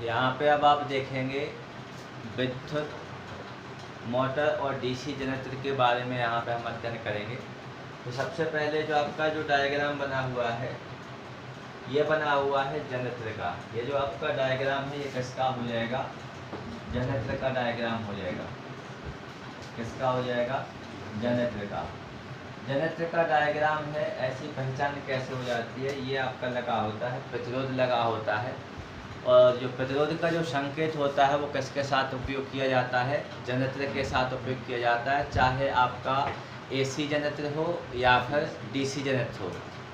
यहाँ पे अब आप देखेंगे विद्युत मोटर और डीसी जनरेटर के बारे में यहाँ पे हम अध्ययन करेंगे। तो सबसे पहले जो आपका जो डायग्राम बना हुआ है, ये बना हुआ है जनरेटर का। ये जो आपका डायग्राम है ये किसका हो जाएगा? जनरेटर का डायग्राम हो जाएगा। किसका हो जाएगा? जनरेटर का। जनरेटर का डायग्राम है। ऐसी पहचान कैसे हो जाती है? ये आपका लगा होता है, प्रतिरोध लगा होता है, और जो प्रतिरोध का जो संकेत होता है वो किसके साथ उपयोग किया जाता है? जनरेटर के साथ उपयोग किया जाता है। चाहे आपका एसी जनरेटर हो या फिर डीसी जनरेटर हो,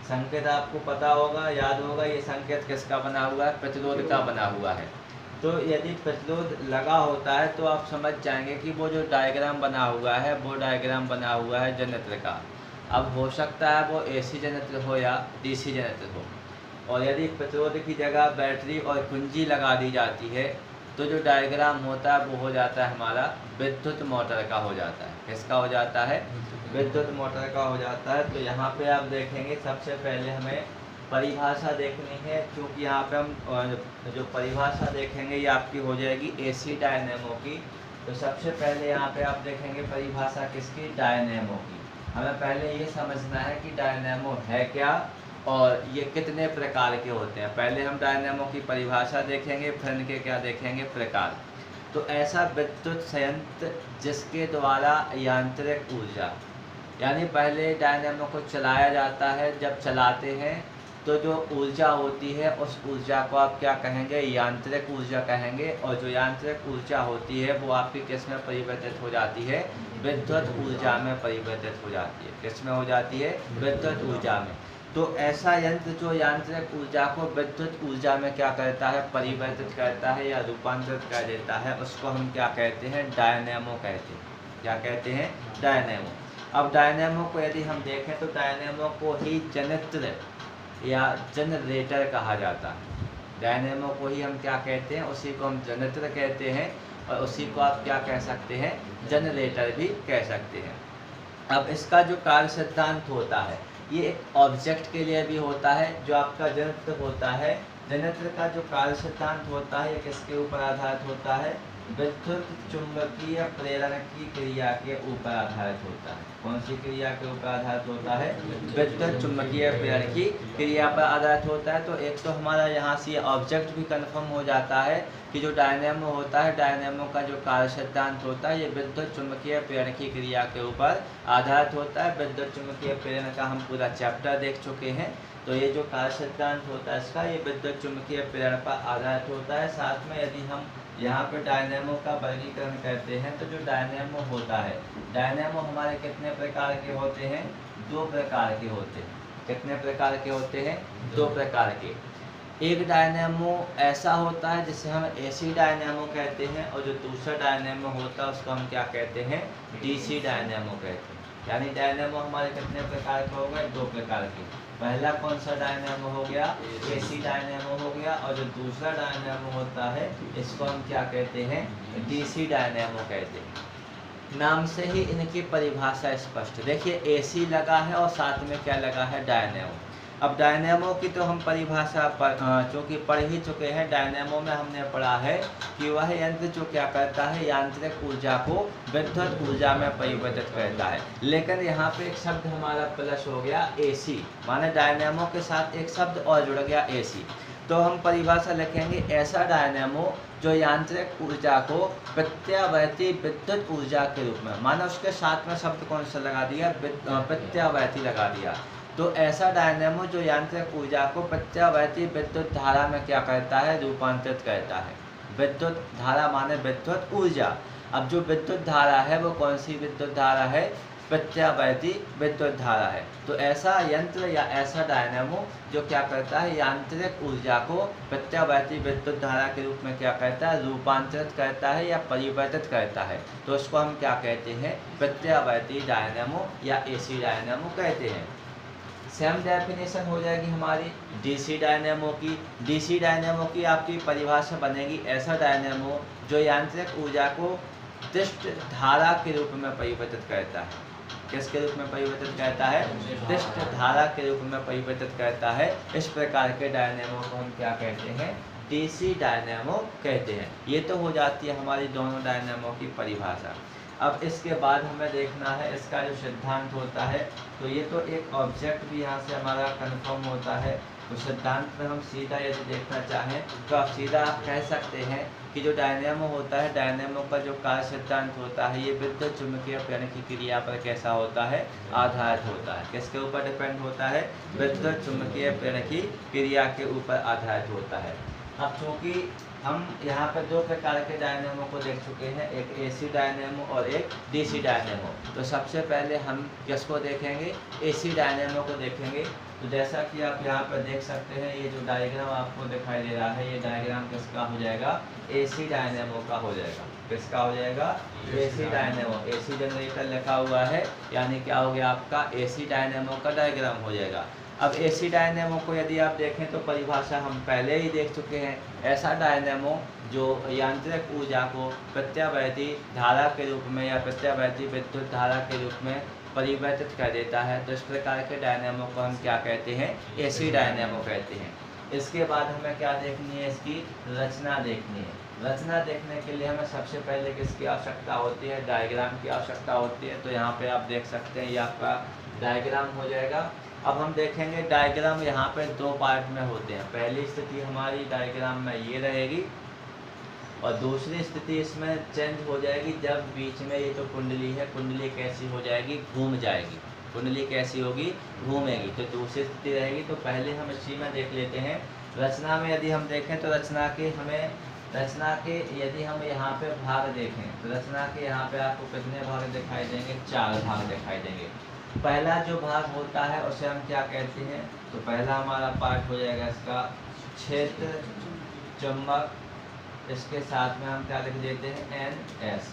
संकेत आपको पता होगा, याद होगा। ये संकेत किसका बना हुआ है? प्रतिरोध का बना हुआ है। तो यदि प्रतिरोध लगा होता है तो आप समझ जाएंगे कि वो जो डायग्राम बना हुआ है वो डायग्राम बना हुआ है जनरेटर का। अब हो सकता है वो एसी जनरेटर हो या डीसी जनरेटर हो, और यदि प्रतिरोध की जगह बैटरी और कुंजी लगा दी जाती है तो जो डायग्राम होता है वो हो जाता है हमारा विद्युत मोटर का हो जाता है। किसका हो जाता है? विद्युत मोटर का हो जाता है। तो यहाँ पे आप देखेंगे सबसे पहले हमें परिभाषा देखनी है, क्योंकि यहाँ पे हम जो परिभाषा देखेंगे ये आपकी हो जाएगी एसी डायनेमो की। तो सबसे पहले यहाँ पे आप देखेंगे परिभाषा किसकी? डायनेमो की। हमें पहले ये समझना है कि डायनेमो है क्या और ये कितने प्रकार के होते हैं। पहले हम डायनेमो की परिभाषा देखेंगे, फिर इनके क्या देखेंगे? प्रकार। तो ऐसा विद्युत संयंत्र जिसके द्वारा यांत्रिक ऊर्जा, यानी पहले डायनेमो को चलाया जाता है। जब चलाते हैं तो जो ऊर्जा होती है उस ऊर्जा को आप क्या कहेंगे? यांत्रिक ऊर्जा कहेंगे। और जो यांत्रिक ऊर्जा होती है वो आपकी किस में परिवर्तित हो जाती है? विद्युत ऊर्जा में परिवर्तित हो जाती है। किस में हो जाती है? विद्युत ऊर्जा में। तो ऐसा यंत्र जो यांत्रिक ऊर्जा को विद्युत ऊर्जा में क्या करता है? परिवर्तित करता है या रूपांतरित कर देता है, उसको हम क्या कहते हैं? डायनेमो कहते हैं। क्या कहते हैं? डायनेमो। अब डायनेमो को यदि हम देखें तो डायनेमो को ही जनरेटर या जनरेटर कहा जाता है। डायनेमो को ही हम क्या कहते हैं? उसी को हम जनरेटर कहते हैं, और उसी को आप क्या कह सकते हैं? जनरेटर भी कह सकते हैं। अब इसका जो कार्य सिद्धांत होता है ये एक ऑब्जेक्ट के लिए भी होता है। जो आपका जनरेटर होता है, जनरेटर का जो कार्य सिद्धांत होता है ये किसके ऊपर आधारित होता है? विद्युत चुंबकीय प्रेरण की क्रिया के ऊपर आधारित होता है। कौन सी क्रिया के ऊपर आधारित होता है? विद्युत चुंबकीय प्रेरण की क्रिया पर आधारित होता है। तो एक तो हमारा यहाँ से ऑब्जेक्ट भी कंफर्म हो जाता है कि जो डायनेमो होता है, डायनेमो का जो कार्य सिद्धांत होता है ये विद्युत चुंबकीय प्रेरण की क्रिया के ऊपर आधारित होता है। विद्युत चुंबकीय प्रेरण का हम पूरा चैप्टर देख चुके हैं। तो ये जो कार्य सिद्धांत होता है इसका, ये विद्युत चुंबकीय प्रेरण पर आधारित होता है। साथ में यदि हम यहाँ पे डायनेमो का वर्गीकरण करते हैं तो जो डायनेमो होता है, डायनेमो हमारे कितने प्रकार के होते हैं? 2 प्रकार के होते हैं। कितने प्रकार के होते हैं? 2 प्रकार के। एक डायनेमो ऐसा होता है जिसे हम एसी डायनेमो कहते हैं, और जो दूसरा डायनेमो होता है उसको हम क्या कहते हैं? डीसी डायनेमो कहते हैं। यानी डायनेमो हमारे कितने प्रकार के हो गए? 2 प्रकार के। पहला कौन सा डायनेमो हो गया? एसी डायनेमो हो गया, और जो दूसरा डायनेमो होता है इसको हम क्या कहते हैं? डीसी डायनेमो कहते हैं। नाम से ही इनकी परिभाषा स्पष्ट। देखिए एसी लगा है और साथ में क्या लगा है? डायनेमो। अब डायनेमो की तो हम परिभाषा चूँकि पढ़ ही चुके हैं। डायनेमो में हमने पढ़ा है कि वह यंत्र जो क्या करता है? यांत्रिक ऊर्जा को विद्युत ऊर्जा में परिवर्तित करता है। लेकिन यहाँ पे एक शब्द हमारा प्लस हो गया, एसी। माने डायनेमो के साथ एक शब्द और जुड़ गया, एसी। तो हम परिभाषा लिखेंगे ऐसा डायनेमो जो यांत्रिक ऊर्जा को प्रत्यावर्ती विद्युत ऊर्जा के रूप में, माना उसके साथ में शब्द कौन सा लगा दिया? प्रत्यावर्ती लगा दिया। तो ऐसा डायनेमो जो यांत्रिक ऊर्जा को प्रत्यावर्ती विद्युत धारा में क्या करता है? रूपांतरित करता है। विद्युत धारा माने विद्युत ऊर्जा। अब जो विद्युत धारा है वो कौन सी विद्युत धारा है? प्रत्यावर्ती विद्युत धारा है। तो ऐसा यंत्र या ऐसा डायनेमो जो क्या करता है? यांत्रिक ऊर्जा को प्रत्यावर्ती विद्युत धारा के रूप में क्या करता है? रूपांतरित करता है या परिवर्तित करता है। तो उसको हम क्या कहते हैं? प्रत्यावर्ती डायनेमो या एसी डायनेमो कहते हैं। सेम डेफिनेशन हो जाएगी हमारी डीसी डायनेमो की। डीसी डायनेमो की आपकी परिभाषा बनेगी ऐसा डायनेमो जो यांत्रिक ऊर्जा को पृष्ठ धारा के रूप में परिवर्तित करता है। किसके रूप में परिवर्तित करता है? पृष्ठ धारा के रूप में परिवर्तित करता है। इस प्रकार के डायनेमो को हम क्या कहते हैं? डीसी डायनेमो कहते हैं। ये तो हो जाती है हमारी दोनों डायनेमो की परिभाषा। अब इसके बाद हमें देखना है इसका जो सिद्धांत होता है, तो ये तो एक ऑब्जेक्ट भी यहाँ से हमारा कन्फर्म होता है। तो सिद्धांत में हम सीधा यदि देखना चाहें तो आप सीधा कह सकते हैं कि जो डायनेमो होता है, डायनेमो का जो कार्य सिद्धांत होता है, ये विद्युत चुम्बकीय प्रेरण की क्रिया पर कैसा होता है? आधारित होता है। किसके ऊपर डिपेंड होता है? विद्युत चुम्बकीय प्रेरण की क्रिया के ऊपर आधारित होता है। अब चूँकि हम यहाँ पर दो प्रकार के डायनेमो को देख चुके हैं, एक एसी डायनेमो और एक डीसी डायनेमो। तो सबसे पहले हम किसको देखेंगे? एसी डायनेमो को देखेंगे। तो जैसा कि आप यहाँ पर देख सकते हैं, ये जो डायग्राम आपको दिखाई दे रहा है, ये डायग्राम किसका हो जाएगा? एसी डायनेमो का हो जाएगा। किसका हो जाएगा? AC dynamo. एसी जनरेटर लिखा हुआ है, यानी क्या हो गया आपका? एसी डायनेमो का डायग्राम हो जाएगा। अब एसी डायनेमो को यदि आप देखें तो परिभाषा हम पहले ही देख चुके हैं। ऐसा डायनेमो जो यांत्रिक ऊर्जा को प्रत्यावर्ती धारा के रूप में या प्रत्यावर्ती विद्युत धारा के रूप में परिवर्तित कर देता है, तो इस प्रकार के डायनेमो को हम क्या कहते हैं? एसी डायनेमो कहते हैं। इसके बाद हमें क्या देखनी है? इसकी रचना देखनी है। रचना देखने के लिए हमें सबसे पहले किसकी आवश्यकता होती है? डायग्राम की आवश्यकता होती है। तो यहाँ पे आप देख सकते हैं, ये आपका डायग्राम हो जाएगा। अब हम देखेंगे डायग्राम यहाँ पे दो पार्ट में होते हैं। पहली स्थिति हमारी डायग्राम में ये रहेगी और दूसरी स्थिति इसमें चेंज हो जाएगी जब बीच में ये तो कुंडली है, कुंडली कैसी हो जाएगी? घूम जाएगी। कुंडली कैसी होगी? घूमेगी। तो दूसरी स्थिति रहेगी। तो पहले हम इसी में देख लेते हैं। रचना में यदि हम देखें तो रचना के यदि हम यहाँ पे भाग देखें तो रचना के यहाँ पे आपको कितने भाग दिखाई देंगे? 4 भाग दिखाई देंगे। पहला जो भाग होता है उसे हम क्या कहते हैं? तो पहला हमारा पार्ट हो जाएगा इसका क्षेत्र चुंबक, इसके साथ में हम क्या लिख देते हैं? NS।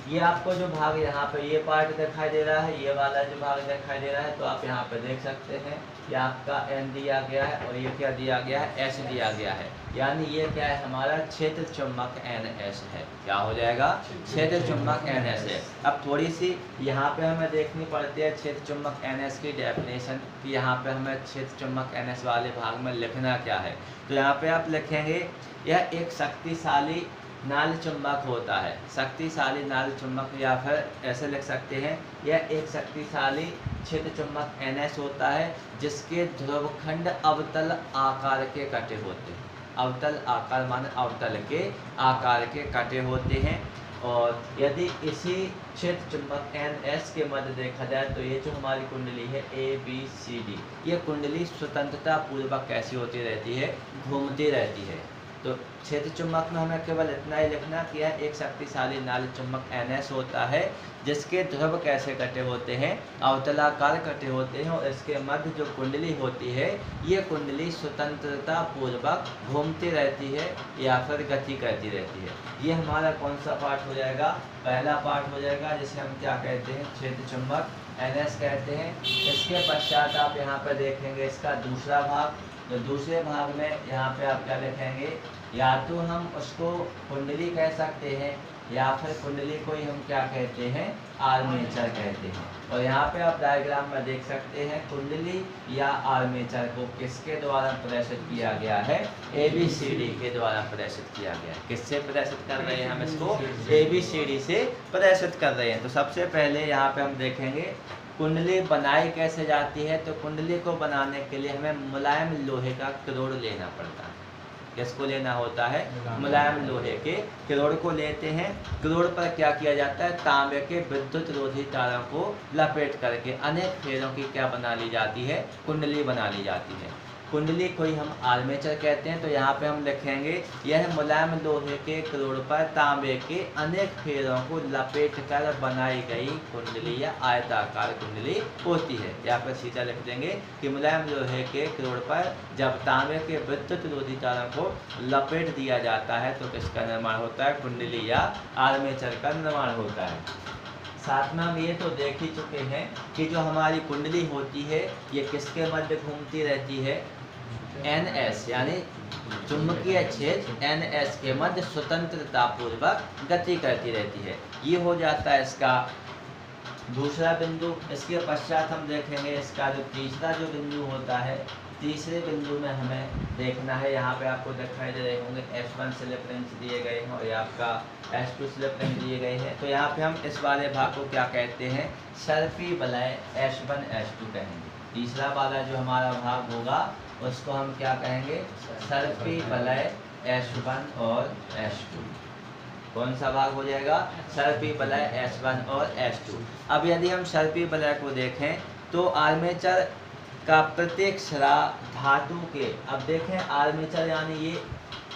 ये आपको जो भाग यहाँ पे ये पार्ट दिखाई दे रहा है, ये वाला जो भाग दिखाई दे रहा है, तो आप यहाँ पे देख सकते हैं कि आपका N दिया गया है और ये क्या दिया गया है? S दिया गया है। यानी ये क्या है? हमारा क्षेत्र चुंबक NS है। क्या हो जाएगा? क्षेत्र चुंबक NS है। अब थोड़ी सी यहाँ पे हमें देखनी पड़ती है क्षेत्र चुंबक NS की डेफिनेशन, कि यहाँ पे हमें क्षेत्र चुंबक NS वाले भाग में लिखना क्या है। तो यहाँ पे आप लिखेंगे, यह एक शक्तिशाली नाल चुंबक होता है। शक्तिशाली नाल चुंबक, या फिर ऐसे लिख सकते हैं, यह एक शक्तिशाली क्षेत्र चुंबक NS होता है जिसके ध्रुवखंड अवतल आकार के कटे होते हैं। अवतल आकार माने अवतल के आकार के कटे होते हैं। और यदि इसी क्षेत्र चुंबक NS के मध्य देखा जाए तो ये जो हमारी कुंडली है ABCD, ये कुंडली स्वतंत्रता पूर्वक कैसी होती रहती है? घूमती रहती है। तो क्षेत्र चुंबक में हमें केवल इतना ही लिखना कि यह एक शक्तिशाली नाल चुंबक NS होता है जिसके ध्रुव कैसे कटे होते हैं? अवतलाकार कटे होते हैं। और इसके मध्य जो कुंडली होती है, ये कुंडली स्वतंत्रता पूर्वक घूमती रहती है या फिर गति करती रहती है। ये हमारा कौन सा पार्ट हो जाएगा? पहला पार्ट हो जाएगा, जिसे हम क्या कहते हैं? क्षेत्र चुंबक NS कहते हैं। इसके पश्चात आप यहाँ पर देखेंगे इसका दूसरा भाग। तो दूसरे भाग में यहाँ पे आप क्या लिखेंगे? या तो हम उसको कुंडली कह सकते हैं या फिर कुंडली को ही हम क्या कहते हैं? आर्मेचर कहते हैं। और यहाँ पे आप डायग्राम में देख सकते हैं कुंडली या आर्मेचर को किसके द्वारा प्रदर्शित किया गया है? ABCD के द्वारा प्रदर्शित किया गया है। किससे प्रदर्शित कर रहे हैं हम इसको? ABCD से प्रदर्शित कर रहे हैं। तो सबसे पहले यहाँ पे हम देखेंगे कुंडली बनाई कैसे जाती है। तो कुंडली को बनाने के लिए हमें मुलायम लोहे का क्रोड़ लेना पड़ता है। किसको लेना होता है? मुलायम लोहे के क्रोड़ को लेते हैं। क्रोड़ पर क्या किया जाता है? तांबे के विद्युत रोधी तारों को लपेट करके अनेक फेरों की क्या बना ली जाती है? कुंडली बना ली जाती है। कुंडली को ही हम आर्मेचर कहते हैं। तो यहाँ पे हम लिखेंगे, यह मुलायम लोहे के क्रोड़ पर तांबे के अनेक फेरों को लपेट कर बनाई गई कुंडली या आयताकार कुंडली होती है। या फिर सीधा लिख देंगे कि मुलायम लोहे के क्रोड़ पर जब तांबे के विद्युत रोधी तारों को लपेट दिया जाता है तो किसका निर्माण होता है? कुंडली या आर्मेचर का निर्माण होता है। साथ में हम ये तो देख ही चुके हैं कि जो हमारी कुंडली होती है ये किसके मध्य घूमती रहती है? NS यानी चुंबकीय क्षेत्र NS के मध्य स्वतंत्रता पूर्वक गति करती रहती है। ये हो जाता है इसका दूसरा बिंदु। इसके पश्चात हम देखेंगे इसका जो तीसरा जो बिंदु होता है, तीसरे बिंदु में हमें देखना है, यहाँ पे आपको दिखाई दे रहे होंगे S1 स्लिप रिंच दिए गए हैं और ये आपका S2 स्लिप रिंच दिए गए हैं। तो यहाँ पे हम इस वाले भाग को क्या कहते हैं, सर्पी वलय S1 S2 कहेंगे। तीसरा वाला जो हमारा भाग होगा उसको हम क्या कहेंगे, सर्पी वलय S1 और S2। कौन सा भाग हो जाएगा, सर्पी वलय S1 और S2। अब यदि हम सर्पी वलय को देखें तो आर्मेचर का प्रत्येक सिरा धातु के, अब देखें आर्मेचर यानी ये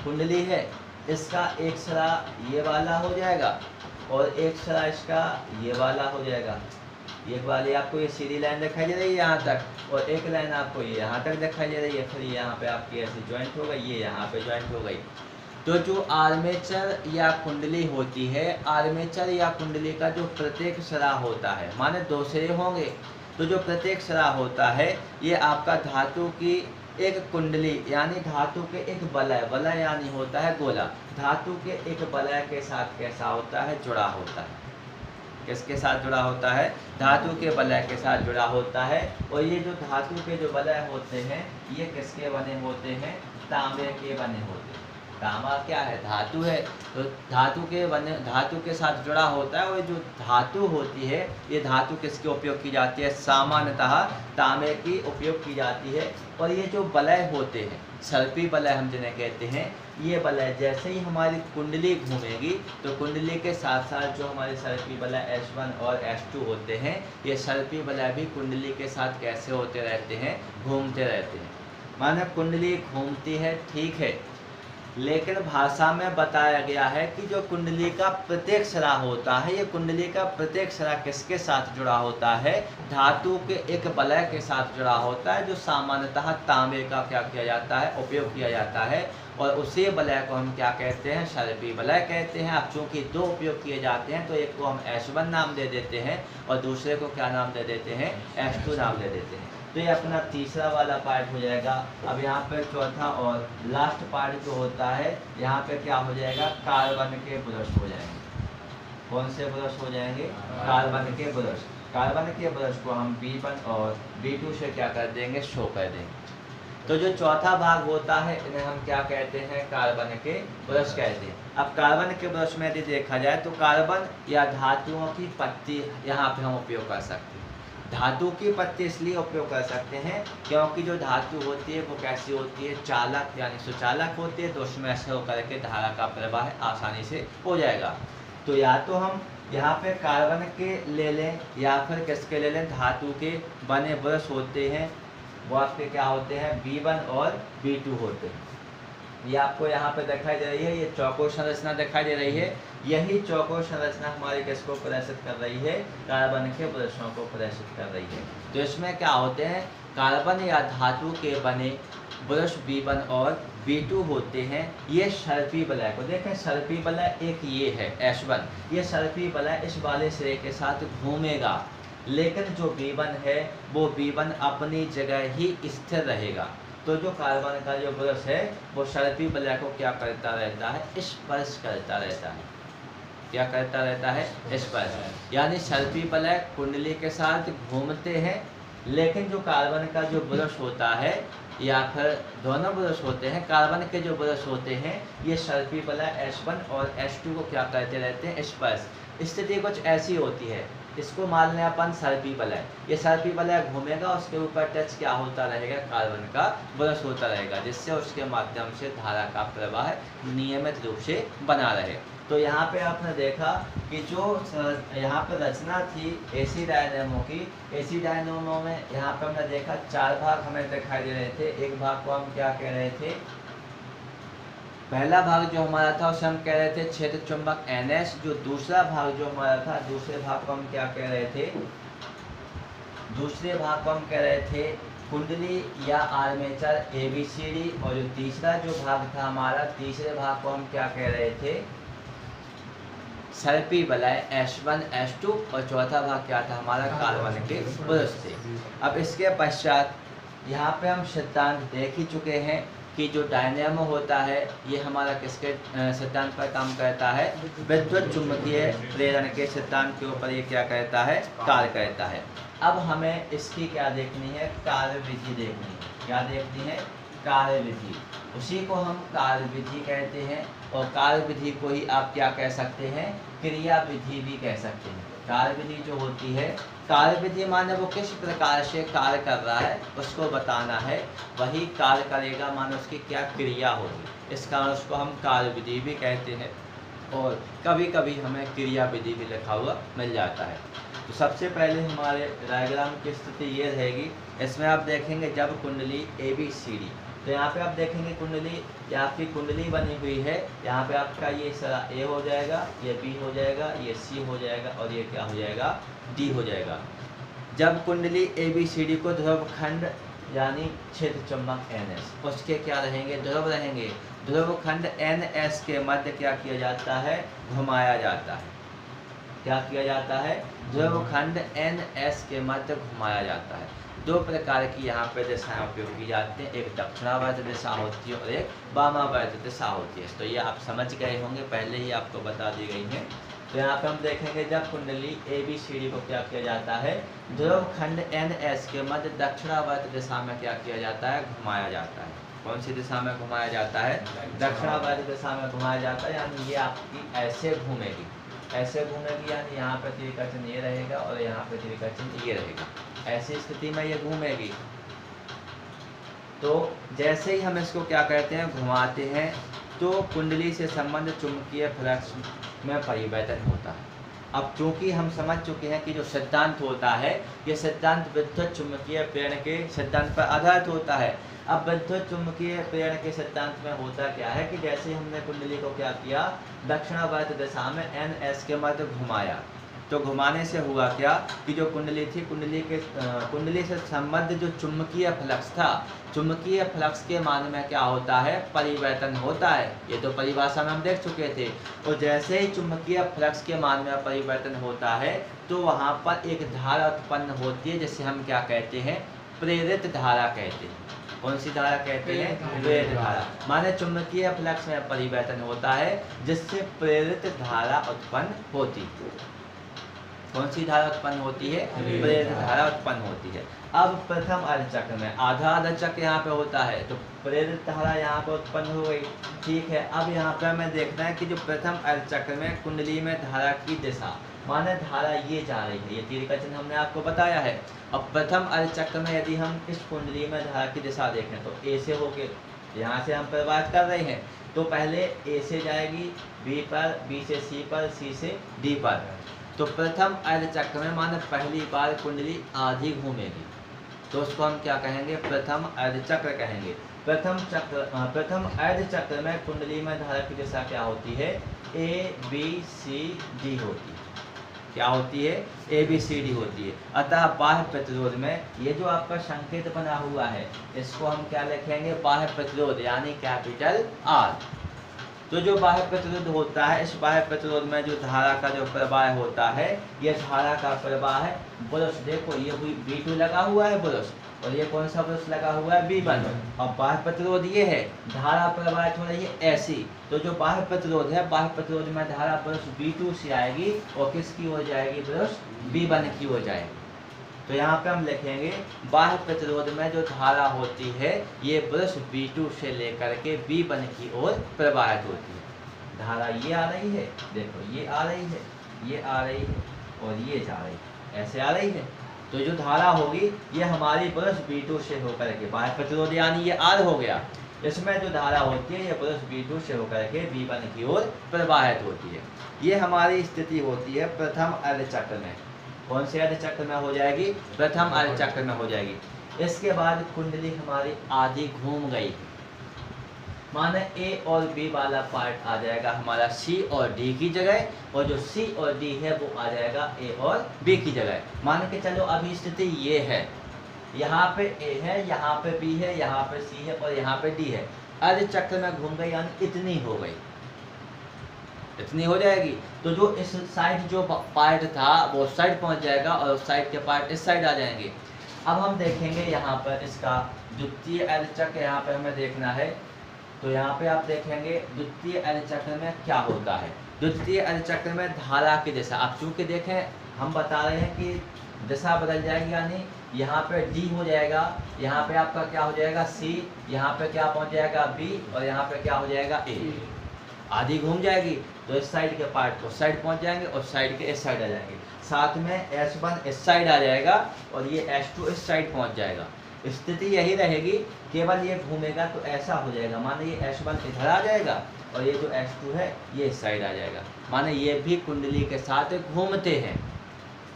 कुंडली है, इसका एक सिरा ये वाला हो जाएगा और एक सिरा इसका ये वाला हो जाएगा। एक वाली आपको ये सीधी लाइन दिखाई दे रही है यहाँ तक, और एक लाइन आपको ये यहाँ तक दिखाई दे रही है, फिर यहाँ पे आपकी ऐसे ज्वाइंट हो गई, ये यहाँ पे ज्वाइंट हो गई। तो जो आर्मेचर या कुंडली होती है, आर्मेचर या कुंडली का जो प्रत्येक सिरा होता है, माने दो सिरे होंगे, तो जो प्रत्येक सिरा होता है ये आपका धातु की एक कुंडली यानी धातु के एक वलय, वलय यानी होता है गोला, धातु के एक वलय के साथ कैसा होता है, जुड़ा होता है। किसके साथ जुड़ा होता है, धातु के वलय के साथ जुड़ा होता है। और ये जो धातु के जो वलय होते हैं ये किसके बने होते हैं, तांबे के बने होते हैं। तांबा क्या है, धातु है, तो धातु के साथ जुड़ा होता है। और जो धातु होती है ये धातु किसके उपयोग की जाती है, सामान्यतः तांबे की उपयोग की जाती है। और ये जो वलय होते हैं, सर्पी वलय हम जिन्हें कहते हैं, ये वलय जैसे ही हमारी कुंडली घूमेगी तो कुंडली के साथ साथ जो हमारे सर्पी वलय S1 और S2 होते हैं, ये सर्पी वलय भी कुंडली के साथ कैसे होते रहते हैं, घूमते रहते हैं। माने कुंडली घूमती है, ठीक है, लेकिन भाषा में बताया गया है कि जो कुंडली का प्रत्येक सिरा होता है, ये कुंडली का प्रत्येक सिरा किसके साथ जुड़ा होता है, धातु के एक वलय के साथ जुड़ा होता है, जो सामान्यतः तांबे का क्या किया जाता है, उपयोग किया जाता है। और उसी वलय को हम क्या कहते हैं, सर्पी वलय कहते हैं। अब चूँकि दो उपयोग किए जाते हैं तो एक को हम S1 नाम दे देते हैं और दूसरे को क्या नाम दे देते हैं, S2 नाम दे देते हैं। तो ये अपना तीसरा वाला पार्ट हो जाएगा। अब यहाँ पर चौथा और लास्ट पार्ट जो होता है, यहाँ पे क्या हो जाएगा, कार्बन के ब्रश हो जाएंगे। कौन से ब्रश हो जाएंगे, कार्बन के ब्रश। कार्बन के ब्रश को हम B1 और B2 से क्या कर देंगे, शो कर देंगे। तो जो चौथा भाग होता है इन्हें हम क्या कहते हैं, कार्बन के ब्रश कहते हैं। अब कार्बन के ब्रश में यदि देखा जाए तो कार्बन या धातुओं की पत्ती यहाँ पे हम उपयोग कर सकते हैं। धातु की पत्ती इसलिए उपयोग कर सकते हैं क्योंकि जो धातु होती है वो कैसी होती है, चालक यानी सुचालक होती है, तो उसमें ऐसे होकर के धारा का प्रवाह आसानी से हो जाएगा। तो या तो हम यहाँ पे कार्बन के ले लें या फिर किसके ले लें, धातु के बने ब्रश होते हैं, वो आपके क्या होते हैं, B1 और B2 होते हैं। ये आपको यहाँ पे दिखाई दे रही है, ये चौकोर संरचना दिखाई दे रही है। यही चौकोर संरचना हमारी किसको प्रदर्शित कर रही है, कार्बन के ब्रशों को प्रदर्शित कर रही है। तो इसमें क्या होते हैं, कार्बन या धातु के बने ब्रश B1 और B2 होते हैं। ये सर्पी वलय को देखें, सर्पी वलय एक ये है S1, ये सर्पी वलय इस वाले सिरे के साथ घूमेगा, लेकिन जो B1 है वो B1 अपनी जगह ही स्थिर रहेगा। तो जो कार्बन का जो ब्रश है वो सर्पी वलय को क्या करता रहता है, स्पर्श करता रहता है। क्या करता रहता है, स्पर्श। यानी सर्पी वलय कुंडली के साथ घूमते हैं, लेकिन जो कार्बन का जो ब्रश होता है या फिर दोनों ब्रश होते हैं, कार्बन के जो ब्रश होते हैं ये सर्पी वलय S1 और S2 को क्या करते रहते हैं, स्पर्श। स्थिति कुछ ऐसी होती है, इसको मान लें अपन सर्पी वलय, ये सर्पी वलय घूमेगा, उसके ऊपर टच क्या होता रहेगा, कार्बन का ब्रश होता रहेगा, जिससे उसके माध्यम से धारा का प्रवाह नियमित रूप से बना रहे। तो यहाँ पे आपने देखा कि जो यहाँ पे रचना थी एसी डायनेमो की, एसी डायनेमो में यहाँ पे हमने देखा 4 भाग हमें दिखाई दे रहे थे। एक भाग को हम क्या कह रहे थे, पहला भाग जो हमारा था उसे हम कह रहे थे क्षेत्र चुंबक NS। जो दूसरा भाग जो हमारा था, दूसरे भाग को हम क्या कह रहे थे, दूसरे भाग को हम कह रहे थे कुंडली या आर्मेचर ABCD। और जो तीसरा जो भाग था हमारा, तीसरे भाग को हम क्या कह रहे थे, सर्पी वलय S1 S2। और चौथा भाग क्या था हमारा, कार्बन के ब्रश थे। अब इसके पश्चात यहाँ पे हम सिद्धांत देख ही चुके हैं कि जो डायनेमो होता है ये हमारा किसके सिद्धांत पर काम करता है, विद्युत चुंबकीय प्रेरण के सिद्धांत के ऊपर ये क्या करता है, कार्य करता है। अब हमें इसकी क्या देखनी है, कार्य विधि देखनी है। क्या देखनी है, कार्य विधि। उसी को हम कार्य विधि कहते हैं और कार्य विधि को ही आप क्या कह सकते हैं, क्रिया विधि भी कह सकते हैं। कार्य विधि जो होती है, कार्य विधि माने वो किस प्रकार से कार्य कर रहा है उसको बताना है, वही कार्य करेगा माने उसकी क्या क्रिया होगी, इस कारण उसको हम कार्य विधि भी कहते हैं और कभी कभी हमें क्रिया विधि भी लिखा हुआ मिल जाता है। तो सबसे पहले हमारे डायग्राम की स्थिति ये रहेगी। इसमें आप देखेंगे जब कुंडली ABCD, तो यहाँ पे आप देखेंगे कुंडली, ये आपकी कुंडली बनी हुई है। यहाँ पे आपका ये सारा A हो जाएगा, ये B हो जाएगा, ये C हो जाएगा और ये क्या हो जाएगा, D हो जाएगा। जब कुंडली ABCD को ध्रुवखंड यानी क्षेत्र चुंबक NS, उसके क्या रहेंगे, ध्रुव रहेंगे। ध्रुवखंड NS के मध्य क्या किया जाता है, घुमाया जाता है। क्या किया जाता है, ध्रुवखंड NS के मध्य घुमाया जाता है। दो प्रकार की यहाँ पे दिशाएं उपयोग की जाती हैं, एक दक्षिणावर्त दिशा होती है और एक वामावर्त दिशा होती है। तो ये आप समझ गए होंगे, पहले ही आपको बता दी गई है। तो यहाँ पे हम देखेंगे जब कुंडली ABCD को क्या किया जाता है, ध्रुवखंड NS के मध्य दक्षिणावर्त दिशा में क्या किया जाता है, घुमाया जाता है। कौन सी दिशा में घुमाया जाता है, दक्षिणावर्त दिशा में घुमाया जाता है। यानी ये आपकी ऐसे घूमेगी, ऐसे घूमेगी, यानी यहाँ पे तीर का चिन्ह ये रहेगा और यहाँ पे तीर का चिन्ह ये रहेगा। ऐसी स्थिति में ये घूमेगी। तो जैसे ही हम इसको क्या करते हैं, घुमाते हैं, तो कुंडली से संबंध चुंबकीय फ्लक्स में परिवर्तन होता है। अब चूंकि हम समझ चुके हैं कि जो सिद्धांत होता है, ये सिद्धांत विद्युत चुंबकीय प्रेरण के सिद्धांत पर आधारित होता है। अब विद्युत चुंबकीय प्रेरण के सिद्धांत में होता क्या है कि जैसे हमने कुंडली को क्या किया, दक्षिणावर्त दिशा में NS के मध्य घुमाया, तो घुमाने से हुआ क्या कि जो कुंडली थी, कुंडली से संबद्ध जो चुंबकीय फ्लक्स था, चुंबकीय फ्लक्स के मान में क्या होता है, परिवर्तन होता है। ये तो परिभाषा में हम देख चुके थे। और जैसे ही चुंबकीय फ्लक्स के मान में परिवर्तन होता है तो वहाँ पर एक धारा उत्पन्न होती है, जिसे हम क्या कहते हैं, प्रेरित धारा कहते हैं। कौन सी धारा कहते हैं, प्रेरित धारा। माने चुंबकीय फ्लक्स में परिवर्तन होता है जिससे प्रेरित धारा उत्पन्न होती है। कौन सी धारा उत्पन्न होती है, प्रेरित धारा उत्पन्न होती है। अब प्रथम अर्धचक्र में आधा अर्धचक्र यहाँ पे होता है, तो प्रेरित धारा यहाँ पे उत्पन्न हो गई। ठीक है, अब यहाँ पे हमें देखना है कि जो प्रथम अर्धचक्र में कुंडली में धारा की दिशा, माने धारा ये जा रही है, ये तीर का चिन्ह हमने आपको बताया है। अब प्रथम अर्धचक्र में यदि हम इस कुंडली में धारा की दिशा देखें तो A से होके यहाँ से हम प्रवाहित कर रहे हैं, तो पहले A से जाएगी B पर, B से C पर, C से D पर। तो प्रथम अर्धचक्र में माने पहली बार कुंडली आधी घूमेगी, तो उसको हम क्या कहेंगे, प्रथम अर्धचक्र कहेंगे। प्रथम अर्धचक्र में कुंडली में धारा की दिशा क्या होती है, ABCD होती है। क्या होती है, ABCD होती है। अतः बाह्य प्रतिरोध में ये जो आपका संकेत बना हुआ है, इसको हम क्या लिखेंगे, बाह्य प्रतिरोध यानी कैपिटल R। तो जो बाह्य प्रतिरोध होता है, इस बाह्य प्रतिरोध में जो धारा का जो प्रवाह होता है, ये धारा का प्रवाह है ब्रश। देखो ये हुई B2 लगा हुआ है ब्रश, और ये कौन सा ब्रश लगा हुआ है, B1। और बाह्य प्रतिरोध ये है, धारा प्रवाहित हो रही है ऐसी। तो जो बाह्य प्रतिरोध है, बाह्य प्रतिरोध में धारा ब्रश B2 से आएगी और किसकी हो जाएगी, ब्रश B1 की हो जाएगी। तो यहाँ पे हम लिखेंगे बाह्य प्रतिरोध में जो धारा होती है, ये ब्रश B2 से लेकर के B1 की ओर प्रवाहित होती है। धारा ये आ रही है, देखो ये आ रही है, ये आ रही है और ये जा रही है, ऐसे आ रही है। तो जो धारा होगी ये हमारी ब्रश B2 से होकर के, बाह्य प्रतिरोध यानी ये R हो गया, इसमें जो धारा होती है ये ब्रश B2 से होकर के B1 की ओर प्रवाहित होती है। ये हमारी स्थिति होती है प्रथम अर्धचक्र में। कौन से अर्धचक्र में हो जाएगी, प्रथम अर्धचक्र में हो जाएगी। इसके बाद कुंडली हमारी आधी घूम गई, माने A और B वाला पार्ट आ जाएगा हमारा C और D की जगह, और जो C और D है वो आ जाएगा A और B की जगह। मान के चलो अभी स्थिति ये है, यहाँ पे A है, यहाँ पे B है, यहाँ पे C है और यहाँ पे D है। अर्धचक्र में घूम गई यानी इतनी हो गई, इतनी हो जाएगी। तो जो इस साइड जो पार्ट था वो उस साइड पहुंच जाएगा और उस साइड के पार्ट इस साइड आ जाएंगे। अब हम देखेंगे यहाँ पर इसका द्वितीय अर्धचक्र, यहाँ पर हमें देखना है तो यहाँ पे आप देखेंगे द्वितीय अर्ध चक्र में क्या होता है। द्वितीय अर्ध चक्र में धारा की दिशा, आप चूंकि देखें हम बता रहे हैं कि दिशा बदल जाएगी, यानी यहाँ पे D हो जाएगा, यहाँ पे आपका क्या हो जाएगा C, यहाँ पे क्या पहुँच जाएगा B, और यहाँ पे क्या हो जाएगा A। आधी घूम जाएगी तो इस साइड के पार्ट उस साइड पहुँच जाएंगे और साइड के इस साइड आ जाएंगे। साथ में S1 इस साइड आ जाएगा और ये S2 इस साइड पहुँच जाएगा। स्थिति यही रहेगी, केवल ये घूमेगा तो ऐसा हो जाएगा, माने ये S1 इधर आ जाएगा और ये जो S2 है ये इस साइड आ जाएगा, माने ये भी कुंडली के साथ घूमते हैं।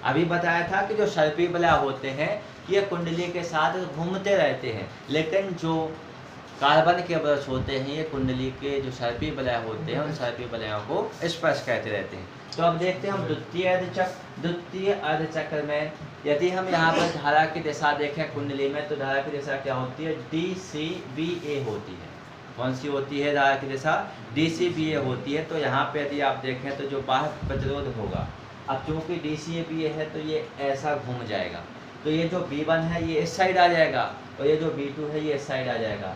अभी बताया था कि जो सर्पी बलय होते हैं ये कुंडली के साथ घूमते रहते हैं, लेकिन जो कार्बन के ब्रश होते हैं ये कुंडली के जो सर्पी बलय होते हैं उन सर्पी बलयों को स्पर्श करते रहते हैं। तो अब देखते हैं हम द्वितीय अर्धचक्र। द्वितीय अर्धचक्र में यदि हम यहाँ पर धारा की दिशा देखें कुंडली में, तो धारा की दिशा क्या होती है, DCBA होती है। कौन सी होती है धारा की दिशा, DCBA होती है। तो यहाँ पे यदि आप देखें तो जो बाह्य प्रतिरोध होगा, अब चूँकि DCBA है तो ये ऐसा घूम जाएगा, तो ये जो B1 है ये इस साइड आ जाएगा और ये जो B2 है ये इस साइड आ जाएगा।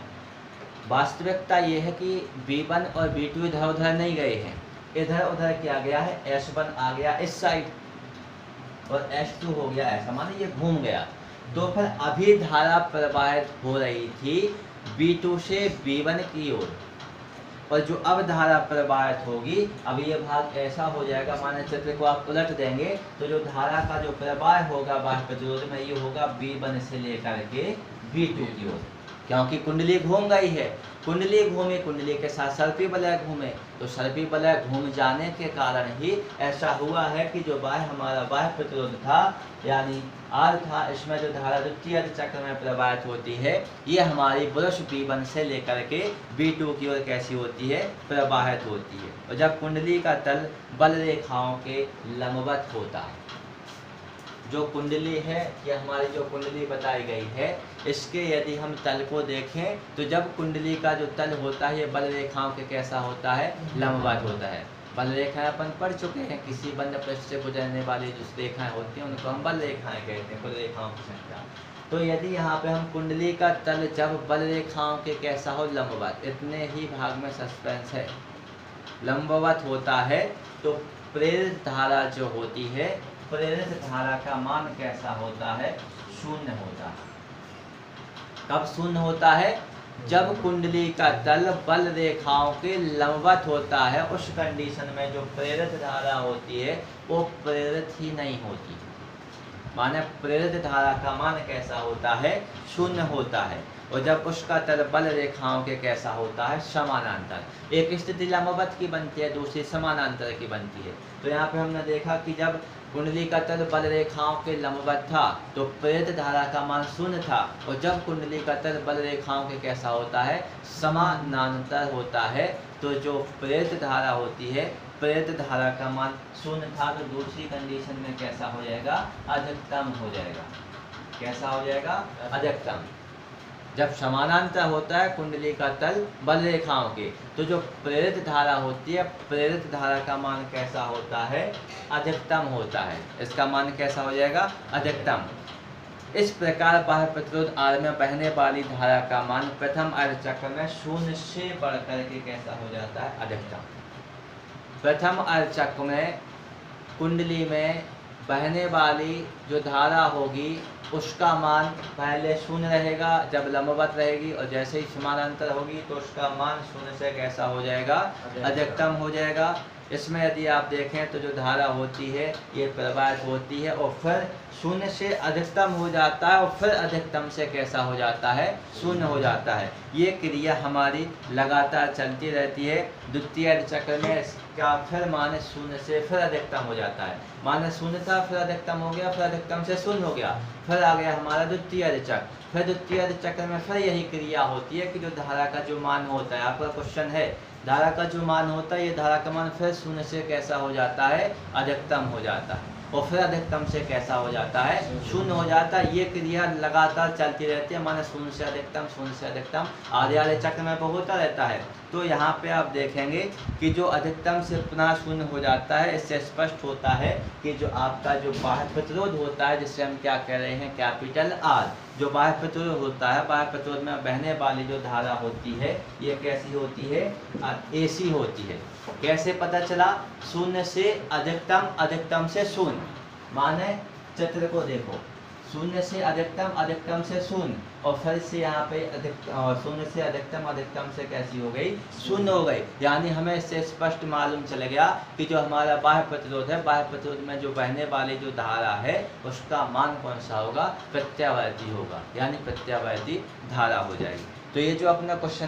वास्तविकता ये है कि B1 और B2 इधर उधर नहीं गए हैं, इधर उधर किया गया है। S1 आ गया इस साइड और S2 हो गया ऐसा, माने ये घूम गया। तो फिर अभी धारा प्रवाहित हो रही थी B2 से B1 की ओर, और जो अब धारा प्रवाहित होगी अब ये भाग ऐसा हो जाएगा, माने चित्र को आप उलट देंगे तो जो धारा का जो प्रवाह होगा बाह्य प्रतिरोध में ये होगा B1 से लेकर के B2 की ओर, क्योंकि कुंडली घूम गई है। कुंडली घूमे, कुंडली के साथ सर्पी बलय घूमे, तो सर्पी बलय घूम जाने के कारण ही ऐसा हुआ है कि जो हमारा बाह्य प्रतिरोध था यानी R था, इसमें जो धारा द्वितीय अर्धचक्र में प्रवाहित होती है ये हमारी ब्रश B1 से लेकर के B2 की ओर कैसी होती है, प्रवाहित होती है। और जब कुंडली का तल बल रेखाओं के लंबवत होता है, जो कुंडली है ये हमारी जो कुंडली बताई गई है इसके यदि हम तल को देखें तो जब कुंडली का जो तल होता है ये बल रेखाओं के कैसा होता है, लंबवत होता है। बल रेखाएं अपन पढ़ चुके हैं, किसी बंद पृष्ठ से गुजरने वाली जो रेखाएं होती हैं उनको हम बल रेखाएं कहते हैं, बल रेखाओं की संख्या। तो यदि यहाँ पे हम कुंडली का तल जब बल रेखाओं के कैसा हो, लंबवत, इतने ही भाग में सस्पेंस है, लंबवत होता है तो प्रेरित धारा जो होती है, प्रेरित धारा का मान कैसा होता है, शून्य होता है। कब शून्य होता है, जब कुंडली का तल बल रेखाओं के लंबवत होता है, उस कंडीशन में जो प्रेरित धारा होती है वो प्रेरित ही नहीं होती, माने प्रेरित धारा का मान कैसा होता है, शून्य होता है। और जब उसका तल बल रेखाओं के कैसा होता है, समानांतर। एक स्थिति लंबवत की बनती है, दूसरी समानांतर की बनती है। तो यहाँ पे हमने देखा कि जब कुंडली का तल बल रेखाओं के लंबवत था तो प्रेरित धारा का मान शून्य था, और जब कुंडली का तल बल रेखाओं के कैसा होता है, समानांतर होता है, तो जो प्रेरित धारा होती है, प्रेरित धारा का मान शून्य था, तो दूसरी कंडीशन में कैसा हो जाएगा, अधिकतम हो जाएगा। कैसा हो जाएगा, अधिकतम। जब समानांतर होता है कुंडली का तल बल रेखाओं के, तो जो प्रेरित धारा होती है, प्रेरित धारा का मान कैसा होता है, अधिकतम होता है। इसका मान कैसा हो जाएगा, अधिकतम। इस प्रकार बाह्य प्रतिरोध R में बहने वाली धारा का मान प्रथम अर्धचक्र में शून्य से बढ़कर के कैसा हो जाता है, अधिकतम। प्रथम अर्धचक्र में कुंडली में बहने वाली जो धारा होगी उसका मान पहले शून्य रहेगा जब लंबवत रहेगी, और जैसे ही समानांतर होगी तो उसका मान शून्य से कैसा हो जाएगा, अधिकतम हो जाएगा। इसमें यदि आप देखें तो जो धारा होती है ये प्रवाहित होती है और फिर शून्य से अधिकतम हो जाता है, और फिर अधिकतम से कैसा हो जाता है, शून्य हो जाता है। ये क्रिया हमारी लगातार चलती रहती है। द्वितीय अर्धचक्र में क्या फिर माने शून्य से फिर अधिकतम हो जाता है, माने शून्य था फिर अधिकतम हो गया, फिर अधिकतम से शून्य हो गया, फिर आ गया हमारा द्वितीय अर्धचक्र। फिर द्वितीय अर्धचक्र में फिर यही क्रिया होती है कि जो धारा का जो मान होता है, आपका क्वेश्चन है धारा का जो मान होता है, ये धारा का मान फिर शून्य से कैसा हो जाता है, अधिकतम हो जाता है, और फिर अधिकतम से कैसा हो जाता है, शून्य हो जाता है। ये क्रिया लगातार चलती रहती है, माने शून्य से अधिकतम, शून्य से अधिकतम, आधे आधे चक्र में होता रहता है। तो यहाँ पे आप देखेंगे कि जो अधिकतम से पुनः शून्य हो जाता है, इससे स्पष्ट होता है कि जो आपका जो बाह्य प्रतिरोध होता है जिससे हम क्या कह रहे हैं, कैपिटल R, जो बाह्य प्रतिरोध होता है, बाह्य प्रतिरोध में बहने वाली जो धारा होती है ये कैसी होती है, AC होती है। कैसे पता चला, शून्य से अधिकतम, अधिकतम से शून्य, माने चित्र को देखो, शून्य से अधिकतम, अधिकतम से शून्य, और फिर से यहाँ पे शून्य से अधिकतम, अधिकतम से कैसी हो गई, शून्य हो गई। यानी हमें इससे स्पष्ट मालूम चल गया कि जो हमारा बाह्य प्रतिरोध है, बाह्य प्रतिरोध में जो बहने वाली जो धारा है उसका मान कौन सा होगा, प्रत्यावर्ती होगा, यानी प्रत्यावर्ती धारा हो जाएगी। तो ये जो अपना क्वेश्चन